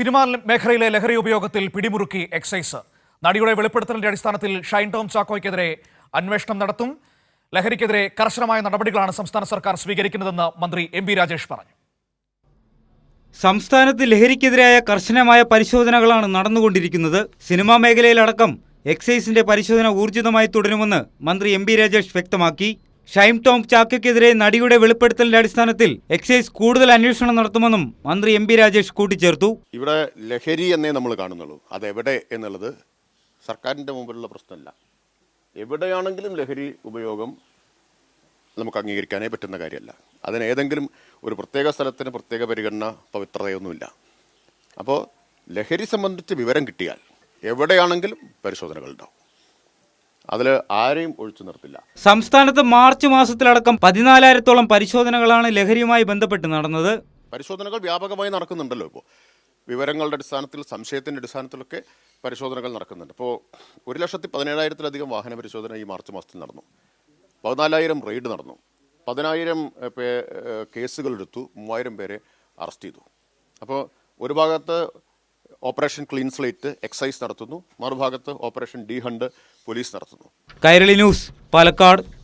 Cinema മേഖലയിലെ ലഹരി ഉപയോഗത്തിൽ പിടിമുറുക്കി എക്സൈസ്. നടിയുടെ വെളിപ്പെടുത്തലിന്റെ അടിസ്ഥാനത്തിൽ ഷൈൻ ടോം ചാക്കോയ്ക്കെതിരെ അന്വേഷണം നടത്തും. ലഹരിക്കെതിരെ കർശനമായ നടപടികളാണ് സംസ്ഥാന സർക്കാർ സ്വീകരിക്കുന്നതെന്ന് മന്ത്രി എം.ബി. രാജേഷ് പറഞ്ഞു. സംസ്ഥാനത്ത് ലഹരിക്കെതിരായ കർശനമായ പരിശോധനകളാണ് നടന്നുകൊണ്ടിരിക്കുന്നത്. സിനിമാ മേഖലയിലടക്കം എക്സൈസിന്റെ പരിശോധന ഊർജിതമായി തുടരുമെന്ന് മന്ത്രി എം.ബി. രാജേഷ് വ്യക്തമാക്കി. ഷൈൻ ടോം ചാക്കോയ്ക്കെതിരെ നടിയുടെ വെളിപ്പെടുത്തലിന്റെ അടിസ്ഥാനത്തിൽ എക്സൈസ് കൂടുതൽ അന്വേഷണം നടത്തുമെന്നും മന്ത്രി എം.ബി. രാജേഷ് കൂട്ടിച്ചേർത്തു. ഇവിടെ ലഹരി എന്നേ നമ്മൾ കാണുന്നുള്ളൂ. അതെവിടെ എന്നുള്ളത് സർക്കാരിൻ്റെ മുമ്പിലുള്ള പ്രശ്നമല്ല. എവിടെയാണെങ്കിലും ലഹരി ഉപയോഗം നമുക്ക് അംഗീകരിക്കാനേ പറ്റുന്ന കാര്യമല്ല. അതിന് ഏതെങ്കിലും ഒരു പ്രത്യേക സ്ഥലത്തിന് പ്രത്യേക പരിഗണന, പവിത്രതയൊന്നുമില്ല. അപ്പോൾ ലഹരി സംബന്ധിച്ച് വിവരം കിട്ടിയാൽ എവിടെയാണെങ്കിലും പരിശോധനകൾ ഉണ്ടാവും. അതിൽ ആരെയും ഒഴിച്ചു നിർത്തില്ല. സംസ്ഥാനത്ത് മാർച്ച് മാസത്തിലടക്കം 14,000-ഓളം പരിശോധനകളാണ് ലഹരിയുമായി ബന്ധപ്പെട്ട് നടന്നത്. പരിശോധനകൾ വ്യാപകമായി നടക്കുന്നുണ്ടല്ലോ. ഇപ്പോൾ വിവരങ്ങളുടെ അടിസ്ഥാനത്തിൽ, സംശയത്തിൻ്റെ അടിസ്ഥാനത്തിലൊക്കെ പരിശോധനകൾ നടക്കുന്നുണ്ട്. ഇപ്പോൾ 1,17,000-ലധികം വാഹന പരിശോധന ഈ മാർച്ച് മാസത്തിൽ നടന്നു. 14,000 റെയ്ഡ് നടന്നു. 10,000 കേസുകൾ എടുത്തു. 3,000 പേരെ അറസ്റ്റ് ചെയ്തു. അപ്പോൾ ഒരു ഭാഗത്ത് ഓപ്പറേഷൻ ക്ലീൻ സ്ലേറ്റ് എക്സൈസ് നടത്തുന്നു, മറുഭാഗത്ത് ഓപ്പറേഷൻ ഡി ഹണ്ട് പോലീസ് നടത്തുന്നു. കൈരളി ന്യൂസ്, പാലക്കാട്.